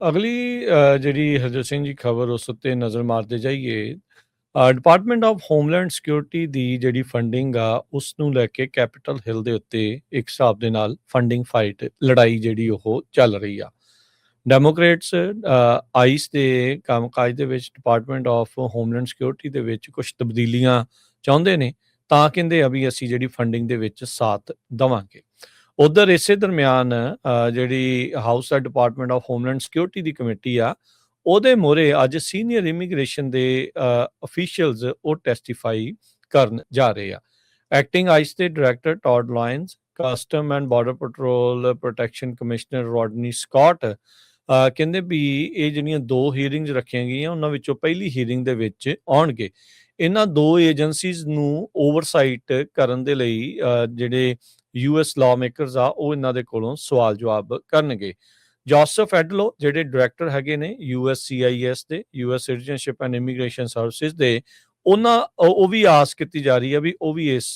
ਅਗਲੀ ਜਿਹੜੀ ਹਰਜੋਤ ਸਿੰਘ ਜੀ ਖਬਰ ਉਸ ਉੱਤੇ ਨਜ਼ਰ ਮਾਰਦੇ ਜਾਈਏ। ਡਿਪਾਰਟਮੈਂਟ ਆਫ ਹੋਮਲੈਂਡ ਸਿਕਿਉਰਿਟੀ ਦੀ ਜਿਹੜੀ ਫੰਡਿੰਗ ਆ ਉਸ ਨੂੰ ਲੈ ਕੇ ਕੈਪੀਟਲ ਹਿੱਲ ਦੇ ਉੱਤੇ ਇੱਕ ਹਿਸਾਬ ਦੇ ਨਾਲ ਫੰਡਿੰਗ ਫਾਈਟ ਲੜਾਈ ਜਿਹੜੀ ਉਹ ਚੱਲ ਰਹੀ ਆ। ਡੈਮੋਕ੍ਰੇਟਸ ਆਈਸ ਦੇ ਕੰਮਕਾਜ ਦੇ ਵਿੱਚ ਡਿਪਾਰਟਮੈਂਟ ਆਫ ਹੋਮਲੈਂਡ ਸਿਕਿਉਰਿਟੀ ਦੇ ਵਿੱਚ ਕੁਝ ਤਬਦੀਲੀਆਂ ਚਾਹੁੰਦੇ ਨੇ, ਤਾਂ ਕਹਿੰਦੇ ਆ ਵੀ ਅਸੀਂ ਜਿਹੜੀ ਫੰਡਿੰਗ ਦੇ ਵਿੱਚ ਸਾਥ ਦੇਵਾਂਗੇ। ਉਧਰ ਇਸੇ ਦਰਮਿਆਨ ਜਿਹੜੀ house the department of homeland security the committee ਆ, ਉਹਦੇ ਮੋਹਰੇ ਅੱਜ ਸੀਨੀਅਰ ਇਮੀਗ੍ਰੇਸ਼ਨ ਦੇ ਅਫੀਸ਼ੀਅਲਸ ਉਹ ਟੈਸਟੀਫਾਈ ਕਰਨ ਜਾ ਰਹੇ ਆ। ਐਕਟਿੰਗ ਆਈਸ ਦੇ director Todd Lyons, custom and border patrol protection commissioner Rodney Scott ਕਹਿੰਦੇ ਵੀ ਇਹ ਜਿਹੜੀਆਂ ਦੋ ਹੀਅਰਿੰਗਸ ਰੱਖੀਆਂ ਗਈਆਂ ਉਹਨਾਂ ਵਿੱਚੋਂ ਪਹਿਲੀ ਹੀਅਰਿੰਗ ਦੇ ਵਿੱਚ ਆਉਣਗੇ। ਇਹਨਾਂ ਦੋ ਏਜੰਸੀਜ਼ ਨੂੰ ਓਵਰਸਾਈਟ ਕਰਨ ਦੇ ਲਈ ਜਿਹੜੇ ਯੂਐਸ ਲਾਅ ਮੇਕਰਸ ਆ ਉਹ ਇਹਨਾਂ ਦੇ ਕੋਲੋਂ ਸਵਾਲ ਜਵਾਬ ਕਰਨਗੇ। ਜੋਸਫ ਐਡਲੋ ਜਿਹੜੇ ਡਾਇਰੈਕਟਰ ਹੈਗੇ ਨੇ USCIS ਦੇ, US citizenship and immigration services ਦੇ, ਉਹ ਵੀ ਆਸ ਕੀਤੀ ਜਾ ਰਹੀ ਹੈ ਵੀ ਉਹ ਵੀ ਇਸ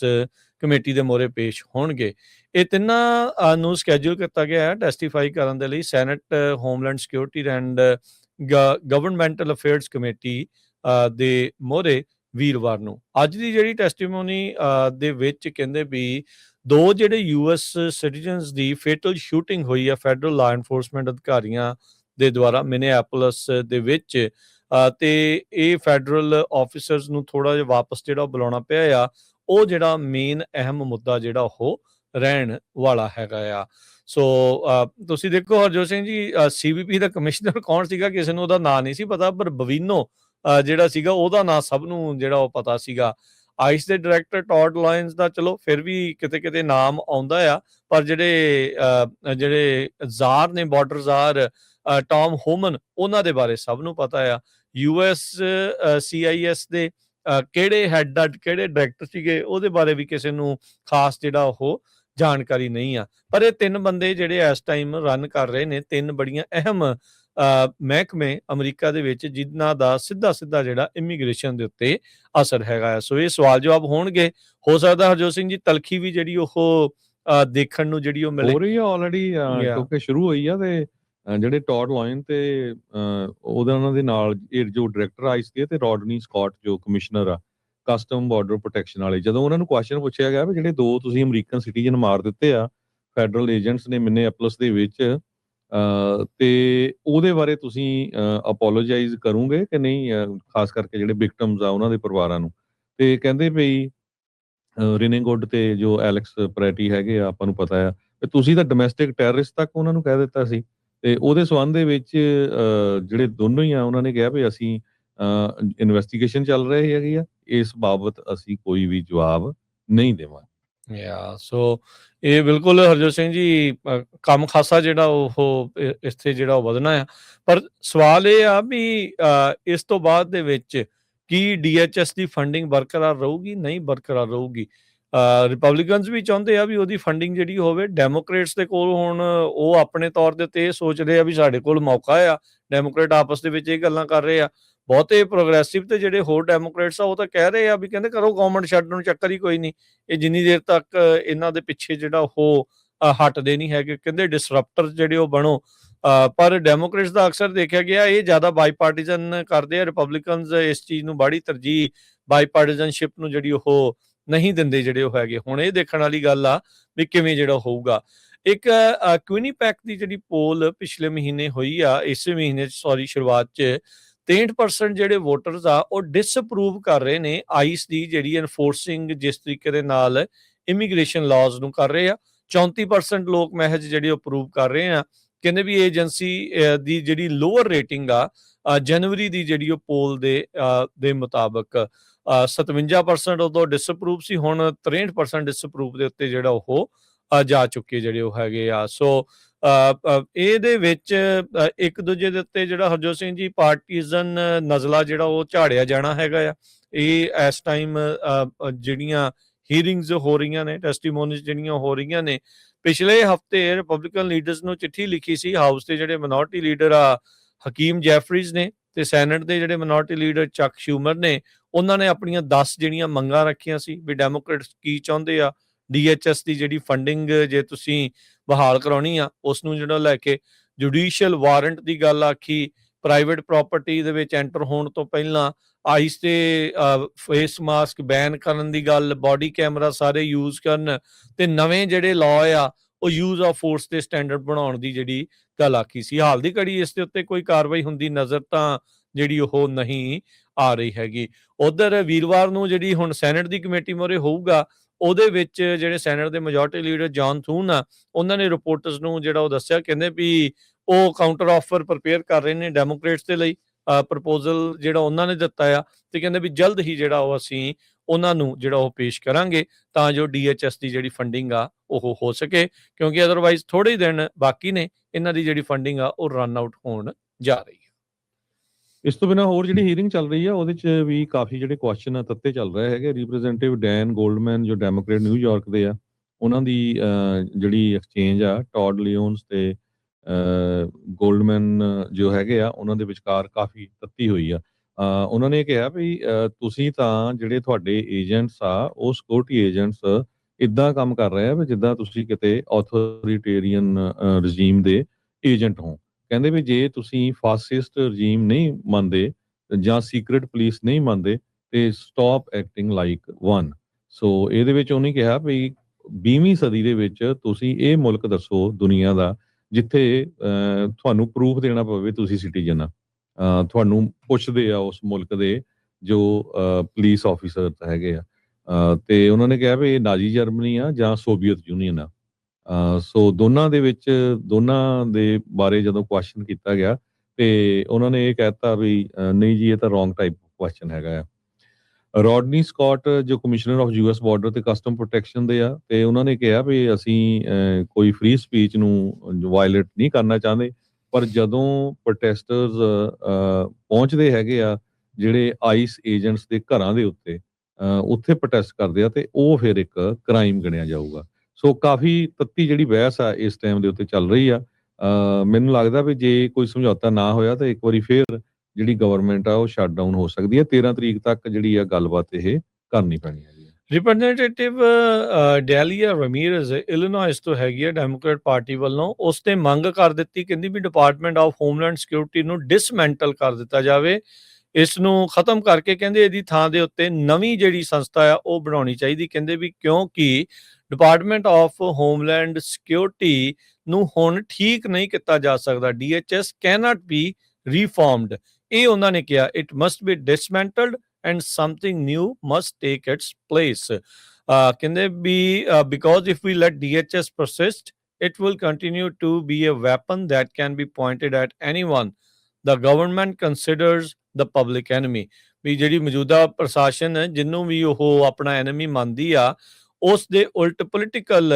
ਕਮੇਟੀ ਦੇ ਮੋਹਰੇ ਪੇਸ਼ ਹੋਣਗੇ। ਇਹ ਤਿੰਨਾਂ ਨੂੰ ਸਕੈਜੂਲ ਕੀਤਾ ਗਿਆ ਹੈ ਟੈਸਟੀਫਾਈ ਕਰਨ ਦੇ ਲਈ Senate Homeland Security and Governmental Affairs Committee ਦੇ ਮੋਹਰੇ ਵੀਰਵਾਰ ਨੂੰ। ਅੱਜ ਦੀ ਜਿਹੜੀ ਟੈਸਟੀਮੋਨੀ ਦੇ ਵਿੱਚ ਕਹਿੰਦੇ ਵੀ ਦੋ ਜਿਹੜੇ ਯੂਐਸ ਸਿਟੀਜ਼ਨਸ ਦੀ ਫੇਟਲ ਸ਼ੂਟਿੰਗ ਹੋਈ ਆ ਫੈਡਰਲ ਲਾਅ ਐਨਫੋਰਸਮੈਂਟ ਅਧਿਕਾਰੀਆਂ ਦੇ ਦੁਆਰਾ ਮਿਨੀਐਪੋਲਿਸ ਦੇ ਵਿੱਚ, ਤੇ ਇਹ ਫੈਡਰਲ ਆਫੀਸਰਸ ਨੂੰ ਥੋੜਾ ਜਿਹਾ ਵਾਪਸ ਜਿਹੜਾ ਬੁਲਾਉਣਾ ਪਿਆ ਆ, ਉਹ ਜਿਹੜਾ ਮੇਨ ਅਹਿਮ ਮੁੱਦਾ ਜਿਹੜਾ ਉਹ ਰਹਿਣ ਵਾਲਾ ਹੈਗਾ ਆ। ਸੋ ਤੁਸੀਂ ਦੇਖੋ ਹਰਜੋਤ ਸਿੰਘ ਜੀ, CBP ਦਾ ਕਮਿਸ਼ਨਰ ਕੌਣ ਸੀਗਾ ਕਿਸੇ ਨੂੰ ਉਹਦਾ ਨਾਂ ਨਹੀਂ ਸੀ ਪਤਾ, ਪਰ ਬਵੀਨੋ ਜਿਹੜਾ ਸੀਗਾ ਉਹਦਾ ਨਾਂ ਸਭ ਨੂੰ ਜਿਹੜਾ ਉਹ ਪਤਾ ਸੀਗਾ। ਆਈਸ ਦੇ ਡਾਇਰੈਕਟਰ ਟੌਡ ਲਾਇਨਸ ਦਾ ਚਲੋ ਫਿਰ ਵੀ ਕਿਤੇ ਕਿਤੇ ਨਾਮ ਆਉਂਦਾ ਆ, ਪਰ ਜਿਹੜੇ ਜ਼ਾਰ ਨੇ, ਬਾਰਡਰ ਜ਼ਾਰ ਟੌਮ ਹੋਮਨ, ਉਹਨਾਂ ਦੇ ਬਾਰੇ ਸਭ ਨੂੰ ਪਤਾ ਆ। USCIS ਦੇ ਕਿਹੜੇ ਹੈੱਡ ਕਿਹੜੇ ਡਾਇਰੈਕਟਰ ਸੀਗੇ ਉਹਦੇ ਬਾਰੇ ਵੀ ਕਿਸੇ ਨੂੰ ਖਾਸ ਜਿਹੜਾ ਉਹ ਜਾਣਕਾਰੀ ਨਹੀਂ ਆ। ਪਰ ਇਹ ਤਿੰਨ ਬੰਦੇ ਜਿਹੜੇ ਇਸ ਟਾਈਮ ਰਨ ਕਰ ਰਹੇ ਨੇ ਤਿੰਨ ਬੜੀਆਂ ਅਹਿਮ ਮਹਿਕਮੇ ਅਮਰੀਕਾ ਦੇ ਵਿੱਚ, ਜਿਨ੍ਹਾਂ ਦਾ ਸਿੱਧਾ ਜਿਹੜਾ ਇਮੀਗ੍ਰੇਸ਼ਨ ਦੇ ਉੱਤੇ ਅਸਰ ਹੈਗਾ ਆ। ਸੋ ਇਹ ਸਵਾਲ ਜਵਾਬ ਹੋਣਗੇ। ਹੋ ਸਕਦਾ ਹਰਜੋਤ ਸਿੰਘ ਜੀ ਤਲਖੀ ਵੀ ਜਿਹੜੀ ਉਹ ਦੇਖਣ ਨੂੰ ਜਿਹੜੀ ਉਹ ਮਿਲੇ ਹੋ ਰਹੀ ਆ ਆਲਰੇਡੀ, ਕਿਉਂਕਿ ਸ਼ੁਰੂ ਹੋਈ ਆ। ਤੇ ਜਿਹੜੇ ਟੌਡ ਲਾਇਨ ਤੇ ਉਹਨਾਂ ਦੇ ਨਾਲ ਇਹ ਜੋ ਡਾਇਰੈਕਟਰ ਆਈਸ ਦੇ ਤੇ ਰੋਡਨੀ ਸਕਾਟ ਜੋ ਕਮਿਸ਼ਨਰ ਆ ਕਸਟਮ ਬਾਰਡਰ ਪ੍ਰੋਟੈਕਸ਼ਨ ਵਾਲੇ, ਜਦੋਂ ਉਹਨਾਂ ਨੂੰ ਕੁਐਸਚਨ ਪੁੱਛਿਆ ਗਿਆ ਵੀ ਜਿਹੜੇ ਦੋ ਤੁਸੀਂ ਅਮਰੀਕਨ ਸਿਟੀਜ਼ਨ ਮਾਰ ਦਿੱਤੇ ਆ ਫੈਡਰਲ ਏਜੰਟਸ ਨੇ ਮਿਨੀਐਪੋਲਿਸ ਦੇ ਵਿੱਚ, ਤੇ ਉਹਦੇ ਬਾਰੇ ਤੁਸੀਂ ਅਪੋਲੋਜਾਈਜ਼ ਕਰੋਗੇ ਕਿ ਨਹੀਂ, ਖਾਸ ਕਰਕੇ ਜਿਹੜੇ ਵਿਕਟਮਸ ਆ ਉਹਨਾਂ ਦੇ ਪਰਿਵਾਰਾਂ ਨੂੰ। ਤੇ ਕਹਿੰਦੇ ਵੀ ਰਿਨੇ ਗੁੱਡ ਤੇ ਜੋ ਐਲੈਕਸ ਪ੍ਰੈਟੀ ਹੈਗੇ ਆ, ਆਪਾਂ ਨੂੰ ਪਤਾ ਆ ਕਿ ਤੁਸੀਂ ਤਾਂ ਡੋਮੈਸਟਿਕ ਟੈਰਰਿਸਟ ਤੱਕ ਉਹਨਾਂ ਨੂੰ ਕਹਿ ਦਿੱਤਾ ਸੀ। ਤੇ ਉਹਦੇ ਸੰਬੰਧ ਦੇ ਵਿੱਚ ਜਿਹੜੇ ਦੋਨੋਂ ਹੀ ਆ ਉਹਨਾਂ ਨੇ ਕਿਹਾ ਵੀ ਅਸੀਂ ਇਨਵੈਸਟੀਗੇਸ਼ਨ ਚੱਲ ਰਹੀ ਹੈਗੀ ਆ, ਇਸ ਬਾਬਤ ਅਸੀਂ ਕੋਈ ਵੀ ਜਵਾਬ ਨਹੀਂ ਦੇਵਾਂਗੇ। ਸੋ ਇਹ ਬਿਲਕੁਲ ਹਰਜੋਤ ਸਿੰਘ ਜੀ ਕੰਮ ਖਾਸਾ ਜਿਹੜਾ ਉਹ ਇੱਥੇ ਜਿਹੜਾ ਉਹ ਵਧਣਾ ਆ। ਪਰ ਸਵਾਲ ਇਹ ਆ ਵੀ ਇਸ ਤੋਂ ਬਾਅਦ ਦੇ ਵਿੱਚ ਕੀ DHS ਦੀ ਫੰਡਿੰਗ ਬਰਕਰਾਰ ਰਹੂਗੀ, ਨਹੀਂ ਬਰਕਰਾਰ ਰਹੂਗੀ। ਰਿਪਬਲਿਕਨਸ ਵੀ ਚਾਹੁੰਦੇ ਆ ਵੀ ਉਹਦੀ ਫੰਡਿੰਗ ਜਿਹੜੀ ਹੋਵੇ। ਡੈਮੋਕ੍ਰੇਟਸ ਦੇ ਕੋਲ ਹੁਣ ਉਹ ਆਪਣੇ ਤੌਰ ਦੇ ਉੱਤੇ ਇਹ ਸੋਚਦੇ ਆ ਵੀ ਸਾਡੇ ਕੋਲ ਮੌਕਾ ਆ। ਡੈਮੋਕ੍ਰੇਟ ਆਪਸ ਦੇ ਵਿੱਚ ਇਹ ਗੱਲਾਂ ਕਰ ਰਹੇ ਆ। ਬਹੁਤੇ ਪ੍ਰੋਗਰੈਸਿਵ ਤੇ ਜਿਹੜੇ ਹੋਰ ਡੈਮੋਕ੍ਰੇਟਸ ਆ ਉਹ ਤਾਂ ਕਹਿ ਰਹੇ ਆ ਵੀ ਕਹਿੰਦੇ ਕਰੋ ਗਵਰਨਮੈਂਟ ਛੱਡਣ ਨੂੰ ਚੱਕਰ ਹੀ ਕੋਈ ਨਹੀਂ, ਇਹ ਜਿੰਨੀ ਦੇਰ ਤੱਕ ਇਹਨਾਂ ਦੇ ਪਿੱਛੇ ਜਿਹੜਾ ਉਹ ਹਟਦੇ ਨਹੀਂ ਹੈਗੇ, ਕਹਿੰਦੇ ਡਿਸਰਪਟਰ ਜਿਹੜੇ ਉਹ ਬਣੋ। ਪਰ ਡੈਮੋਕ੍ਰੇਟਸ ਦਾ ਅਕਸਰ ਦੇਖਿਆ ਗਿਆ ਇਹ ਜ਼ਿਆਦਾ ਬਾਈਪਾਰਟੀਜ਼ਨ ਕਰਦੇ ਆ। ਰਿਪਬਲਿਕਨਸ ਇਸ ਚੀਜ਼ ਨੂੰ ਬੜੀ ਤਰਜੀਹ ਬਾਈਪਾਰਟੀਜ਼ਨਸ਼ਿਪ ਨੂੰ ਜਿਹੜੀ ਉਹ ਨਹੀਂ ਦਿੰਦੇ ਜਿਹੜੇ ਉਹ ਹੈਗੇ। ਹੁਣ ਇਹ ਦੇਖਣ ਵਾਲੀ ਗੱਲ ਆ ਵੀ ਕਿਵੇਂ ਜਿਹੜਾ ਹੋਊਗਾ। ਇੱਕ ਕੁਇਨੀਪੈਕ ਦੀ ਜਿਹੜੀ ਪੋਲ ਪਿਛਲੇ ਮਹੀਨੇ ਹੋਈ ਆ, ਇਸੇ ਮਹੀਨੇ ਸ਼ੁਰੂਆਤ 'ਚ 63% ਜਿਹੜੇ ਵੋਟਰਸ ਆ ਉਹ ਡਿਸਅਪਰੂਵ ਕਰ ਰਹੇ ਨੇ ਆਈਸ ਦੀ ਜਿਹੜੀ ਐਨਫੋਰਸਿੰਗ ਜਿਸ ਤਰੀਕੇ ਦੇ ਨਾਲ ਇਮੀਗ੍ਰੇਸ਼ਨ ਲਾਜ਼ ਨੂੰ ਕਰ ਰਹੇ ਆ। 34% ਲੋਕ ਮਹਿਜ ਜਿਹੜੇ ਉਹ ਅਪਰੂਵ ਕਰ ਰਹੇ ਆ। ਕਹਿੰਦੇ ਵੀ ਏਜੰਸੀ ਦੀ ਜਿਹੜੀ ਲੋਅਰ ਰੇਟਿੰਗ ਆ ਜਨਵਰੀ ਦੀ ਜਿਹੜੀ ਉਹ ਪੋਲ ਦੇ ਮੁਤਾਬਕ 57% ਉਦੋਂ ਡਿਸਅਪਰੂਵ ਸੀ, ਹੁਣ 63% ਡਿਸਅਪਰੂਵ ਦੇ ਉੱਤੇ ਜਿਹੜਾ ਉਹ ਜਾ ਚੁੱਕੇ ਜਿਹੜੇ ਉਹ ਹੈਗੇ ਆ। ਸੋ ਇਹਦੇ ਵਿੱਚ ਇੱਕ ਦੂਜੇ ਦੇ ਉੱਤੇ ਜਿਹੜਾ ਹਰਜੋਤ ਸਿੰਘ ਜੀ ਪਾਰਟੀਜ਼ਨ ਨਜ਼ਲਾ ਜਿਹੜਾ ਉਹ ਝਾੜਿਆ ਜਾਣਾ ਹੈਗਾ ਆ। ਇਹ ਇਸ ਟਾਈਮ ਜਿਹੜੀਆਂ ਹੀਅਰਿੰਗਸ ਹੋ ਰਹੀਆਂ ਨੇ, ਟੈਸਟੀਮੋਨੀਜ਼ ਜਿਹੜੀਆਂ ਹੋ ਰਹੀਆਂ ਨੇ, ਪਿਛਲੇ ਹਫ਼ਤੇ ਰਿਪਬਲਿਕਨ ਲੀਡਰਸ ਨੂੰ ਚਿੱਠੀ ਲਿਖੀ ਸੀ ਹਾਊਸ ਦੇ ਜਿਹੜੇ ਮਿਨੋਰਟੀ ਲੀਡਰ ਆ ਹਕੀਮ ਜੈਫਰੀਜ਼ ਨੇ, ਤੇ ਸੈਨੇਟ ਦੇ ਜਿਹੜੇ ਮਿਨੋਰਟੀ ਲੀਡਰ ਚੱਕ ਸ਼ੂਮਰ ਨੇ। ਉਹਨਾਂ ਨੇ ਆਪਣੀਆਂ 10 ਜਿਹੜੀਆਂ ਮੰਗਾਂ ਰੱਖੀਆਂ ਸੀ ਵੀ ਡੈਮੋਕ੍ਰੇਟਸ ਕੀ ਚਾਹੁੰਦੇ ਆ। DHS ਦੀ ਜਿਹੜੀ ਫੰਡਿੰਗ ਜੇ ਤੁਸੀਂ ਬਹਾਲ ਕਰਾਉਣੀ ਆ ਉਸ ਨੂੰ ਜਿਹੜਾ ਲੈ ਕੇ ਜੁਡੀਸ਼ੀਅਲ ਵਾਰੰਟ ਦੀ ਗੱਲ ਆਖੀ, ਪ੍ਰਾਈਵੇਟ ਪ੍ਰਾਪਰਟੀ ਦੇ ਵਿੱਚ ਐਂਟਰ ਹੋਣ ਤੋਂ ਪਹਿਲਾਂ ਆਈਸ ਤੇ ਫੇਸ ਮਾਸਕ ਬੈਨ ਕਰਨ ਦੀ ਗੱਲ, ਬਾਡੀ ਕੈਮਰਾ ਸਾਰੇ ਯੂਜ਼ ਕਰਨ, ਤੇ ਨਵੇਂ ਜਿਹੜੇ ਲਾਅ ਆ ਉਹ ਯੂਜ਼ ਆਫ ਫੋਰਸ ਦੇ ਸਟੈਂਡਰਡ ਬਣਾਉਣ ਦੀ ਜਿਹੜੀ ਗੱਲ ਆਖੀ ਸੀ। ਹਾਲ ਦੀ ਘੜੀ ਇਸ ਦੇ ਉੱਤੇ ਕੋਈ ਕਾਰਵਾਈ ਹੁੰਦੀ ਨਜ਼ਰ ਤਾਂ ਜਿਹੜੀ ਉਹ ਨਹੀਂ ਆ ਰਹੀ ਹੈਗੀ। ਉਧਰ ਵੀਰਵਾਰ ਨੂੰ ਜਿਹੜੀ ਹੁਣ ਸੈਨੇਟ ਦੀ ਕਮੇਟੀ ਮੋਰੇ ਹੋਊਗਾ, ਉਹਦੇ ਵਿੱਚ ਜਿਹੜੇ ਸੈਨੇਟ ਦੇ ਮੈਜੋਰਟੀ ਲੀਡਰ ਜੌਨ ਥੂਨ ਆ, ਉਹਨਾਂ ਨੇ ਰਿਪੋਰਟਰਸ ਨੂੰ ਜਿਹੜਾ ਉਹ ਦੱਸਿਆ, ਕਹਿੰਦੇ ਵੀ ਉਹ ਕਾਊਂਟਰ ਆਫਰ ਪ੍ਰਿਪੇਅਰ ਕਰ ਰਹੇ ਨੇ ਡੈਮੋਕ੍ਰੇਟਸ ਦੇ ਲਈ, ਪ੍ਰਪੋਜ਼ਲ ਜਿਹੜਾ ਉਹਨਾਂ ਨੇ ਦਿੱਤਾ ਆ, ਤੇ ਕਹਿੰਦੇ ਵੀ ਜਲਦ ਹੀ ਜਿਹੜਾ ਉਹ ਅਸੀਂ ਉਹਨਾਂ ਨੂੰ ਜਿਹੜਾ ਉਹ ਪੇਸ਼ ਕਰਾਂਗੇ ਤਾਂ ਜੋ DHS ਦੀ ਜਿਹੜੀ ਫੰਡਿੰਗ ਆ ਉਹ ਹੋ ਸਕੇ, ਕਿਉਂਕਿ ਅਦਰਵਾਈਜ਼ ਥੋੜੇ ਹੀ ਦਿਨ ਬਾਕੀ ਨੇ, ਇਹਨਾਂ ਦੀ ਜਿਹੜੀ ਫੰਡਿੰਗ ਆ ਉਹ ਰਨ ਆਊਟ ਹੋਣ ਜਾ ਰਹੀ ਹੈ। ਇਸ ਤੋਂ ਬਿਨਾਂ ਹੋਰ ਜਿਹੜੀ ਹੀਅਰਿੰਗ ਚੱਲ ਰਹੀ ਆ ਉਹਦੇ 'ਚ ਵੀ ਕਾਫੀ ਜਿਹੜੇ ਕੁਐਸਚਨ ਆ ਤੱਤੇ ਚੱਲ ਰਹੇ ਹੈਗੇ। ਰਿਪਰੈਜ਼ੈਂਟੇਟਿਵ ਡੈਨ ਗੋਲਡਮੈਨ ਜੋ ਡੈਮੋਕ੍ਰੇਟ ਨਿਊਯਾਰਕ ਦੇ ਆ, ਉਹਨਾਂ ਦੀ ਜਿਹੜੀ ਐਕਸਚੇਂਜ ਆ ਟੌਡ ਲਿਓਨਸ ਤੇ ਗੋਲਡਮੈਨ ਜੋ ਹੈਗੇ ਆ, ਉਹਨਾਂ ਦੇ ਵਿਚਕਾਰ ਕਾਫੀ ਤੱਤੀ ਹੋਈ ਆ। ਉਹਨਾਂ ਨੇ ਕਿਹਾ ਵੀ ਤੁਸੀਂ ਤਾਂ ਜਿਹੜੇ ਤੁਹਾਡੇ ਏਜੰਟਸ ਆ ਉਹ ਸਿਕਿਉਰਿਟੀ ਏਜੰਟਸ ਇੱਦਾਂ ਕੰਮ ਕਰ ਰਹੇ ਆ ਵੀ ਜਿੱਦਾਂ ਤੁਸੀਂ ਕਿਤੇ ਆਥੋਰੀਟੇਰੀਅਨ ਰਜੀਮ ਦੇ ਏਜੰਟ ਹੋ। ਕਹਿੰਦੇ ਵੀ ਜੇ ਤੁਸੀਂ ਫਾਸਿਸਟ ਰਜੀਮ ਨਹੀਂ ਮੰਨਦੇ ਜਾਂ ਸੀਕ੍ਰੇਟ ਪੁਲਿਸ ਨਹੀਂ ਮੰਨਦੇ ਤੇ ਸਟਾਪ ਐਕਟਿੰਗ ਲਾਈਕ ਵਨ। ਸੋ ਇਹਦੇ ਵਿੱਚ ਉਹਨੇ ਕਿਹਾ ਵੀ 20ਵੀਂ ਸਦੀ ਦੇ ਵਿੱਚ ਤੁਸੀਂ ਇਹ ਮੁਲਕ ਦੱਸੋ ਦੁਨੀਆ ਦਾ ਜਿੱਥੇ ਤੁਹਾਨੂੰ ਪ੍ਰੂਫ ਦੇਣਾ ਪਵੇ ਤੁਸੀਂ ਸਿਟੀਜ਼ਨ ਆ। ਤੁਹਾਨੂੰ ਪੁੱਛਦੇ ਆ ਉਸ ਮੁਲਕ ਦੇ ਜੋ ਪੁਲਿਸ ਆਫੀਸਰ ਹੈਗੇ ਆ। ਤੇ ਉਹਨਾਂ ਨੇ ਕਿਹਾ ਵੀ ਇਹ ਨਾਜ਼ੀ ਜਰਮਨੀ ਆ ਜਾਂ ਸੋਵੀਅਤ ਯੂਨੀਅਨ ਆ। ਸੋ ਦੋਨਾਂ ਦੇ ਬਾਰੇ ਜਦੋਂ ਕੁਐਸਚਨ ਕੀਤਾ ਗਿਆ ਤੇ ਉਹਨਾਂ ਨੇ ਇਹ ਕਹਿਤਾ ਵੀ ਨਹੀਂ ਜੀ, ਇਹ ਤਾਂ ਰੋਂਗ ਟਾਈਪ ਕੁਐਸਚਨ ਹੈਗਾ ਆ। ਰੋਡਨੀ ਸਕਾਟ ਜੋ ਕਮਿਸ਼ਨਰ ਆਫ US ਬਾਰਡਰ ਤੇ ਕਸਟਮ ਪ੍ਰੋਟੈਕਸ਼ਨ ਦੇ ਆ, ਤੇ ਉਹਨਾਂ ਨੇ ਕਿਹਾ ਵੀ ਅਸੀਂ ਕੋਈ ਫ੍ਰੀ ਸਪੀਚ ਨੂੰ ਵਾਇਲੇਟ ਨਹੀਂ ਕਰਨਾ ਚਾਹੁੰਦੇ, ਪਰ ਜਦੋਂ ਪ੍ਰੋਟੈਸਟਰਸ ਪਹੁੰਚਦੇ ਹੈਗੇ ਆ ਜਿਹੜੇ ਆਈਸ ਏਜੰਟਸ ਦੇ ਘਰਾਂ ਦੇ ਉੱਤੇ, ਉੱਥੇ ਪ੍ਰੋਟੈਸਟ ਕਰਦੇ ਆ ਤੇ ਉਹ ਫਿਰ ਇੱਕ ਕ੍ਰਾਈਮ ਗਿਣਿਆ ਜਾਊਗਾ। ਸੋ ਕਾਫੀ ਤੱਤੀ ਜਿਹੜੀ ਬਹਿਸ ਆ ਇਸ ਟਾਈਮ ਦੇ ਉੱਤੇ ਚੱਲ ਰਹੀ ਆ। ਮੈਨੂੰ ਲੱਗਦਾ ਵੀ ਜੇ ਕੋਈ ਸਮਝੌਤਾ ਨਾ ਹੋਇਆ ਤਾਂ ਇੱਕ ਵਾਰੀ ਫੇਰ ਜਿਹੜੀ ਗਵਰਨਮੈਂਟ ਆ ਉਹ ਸ਼ਟ ਡਾਊਨ ਹੋ ਸਕਦੀ ਹੈ। 13 ਤਰੀਕ ਤੱਕ ਜਿਹੜੀ ਆ ਗੱਲਬਾਤ ਇਹ ਕਰਨੀ ਪੈਣੀ ਹੈ। ਰਿਪਰੈਜ਼ੈਂਟੇਟਿਵ ਡੈਲੀਆ ਰਮੀਰਜ਼ ਇਲੀਨੋਇਸ ਤੋਂ ਹੈਗੀ ਆ ਡੈਮੋਕ੍ਰੇਟ ਪਾਰਟੀ ਵੱਲੋਂ, ਉਸ ਤੇ ਮੰਗ ਕਰ ਦਿੱਤੀ, ਕਹਿੰਦੀ ਵੀ ਡਿਪਾਰਟਮੈਂਟ ਆਫ ਹੋਮਲੈਂਡ ਸਿਕਿਉਰਿਟੀ ਨੂੰ ਡਿਸਮੈਂਟਲ ਕਰ ਦਿੱਤਾ ਜਾਵੇ, ਇਸ ਨੂੰ ਖਤਮ ਕਰਕੇ ਕਹਿੰਦੇ ਇਹਦੀ ਥਾਂ ਦੇ ਉੱਤੇ ਨਵੀਂ ਜਿਹੜੀ ਸੰਸਥਾ ਆ ਉਹ ਬਣਾਉਣੀ ਚਾਹੀਦੀ। ਕਹਿੰਦੇ ਵੀ ਕਿਉਂਕਿ ਡਿਪਾਰਟਮੈਂਟ ਆਫ ਹੋਮਲੈਂਡ ਸਿਕਿਉਰਿਟੀ ਨੂੰ ਹੁਣ ਠੀਕ ਨਹੀਂ ਕੀਤਾ ਜਾ ਸਕਦਾ, DHS ਕੈਨਟ ਬੀ ਰੀਫਾਰਮਡ। ਇਹ ਉਹਨਾਂ ਨੇ ਕਿਹਾ it must be dismantled and something new must take its place. ਕਹਿੰਦੇ ਵੀ because if we let DHS persist, it will continue to be a weapon that can be pointed at anyone the government considers the public enemy. ਵੀ ਜਿਹੜੀ ਮੌਜੂਦਾ ਪ੍ਰਸ਼ਾਸਨ ਜਿਹਨੂੰ ਵੀ ਉਹ ਆਪਣਾ enemy ਮੰਨਦੀ ਆ, ਉਸ ਦੇ ਉਲਟ ਪੋਲੀਟੀਕਲ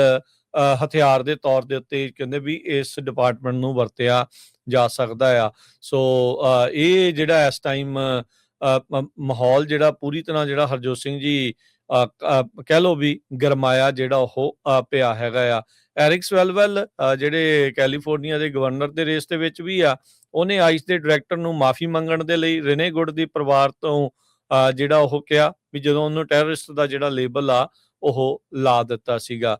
ਹਥਿਆਰ ਦੇ ਤੌਰ ਦੇ ਉੱਤੇ ਕਹਿੰਦੇ ਵੀ ਇਸ ਡਿਪਾਰਟਮੈਂਟ ਨੂੰ ਵਰਤਿਆ ਜਾ ਸਕਦਾ ਆ। ਸੋ ਇਹ ਜਿਹੜਾ ਇਸ ਟਾਈਮ ਮਾਹੌਲ ਜਿਹੜਾ ਪੂਰੀ ਤਰ੍ਹਾਂ ਜਿਹੜਾ ਹਰਜੋਤ ਸਿੰਘ ਜੀ ਕਹਿ ਲਓ ਵੀ ਗਰਮਾਇਆ ਜਿਹੜਾ ਉਹ ਪਿਆ ਹੈਗਾ ਆ। ਐਰਿਕ ਸਵੈਲਵੈਲ ਜਿਹੜੇ ਕੈਲੀਫੋਰਨੀਆ ਦੇ ਗਵਰਨਰ ਦੇ ਰੇਸ ਦੇ ਵਿੱਚ ਵੀ ਆ, ਉਹਨੇ ਆਈਸ ਦੇ ਡਾਇਰੈਕਟਰ ਨੂੰ ਮਾਫੀ ਮੰਗਣ ਦੇ ਲਈ ਰਿਨੇ ਗੁੱਡ ਦੀ ਪਰਿਵਾਰ ਤੋਂ ਜਿਹੜਾ ਉਹ ਕਿਹਾ ਵੀ ਜਦੋਂ ਉਹਨੂੰ ਟੈਰਰਿਸਟ ਦਾ ਜਿਹੜਾ ਲੇਬਲ ਆ ਉਹ ਲਾ ਦਿੱਤਾ ਸੀਗਾ।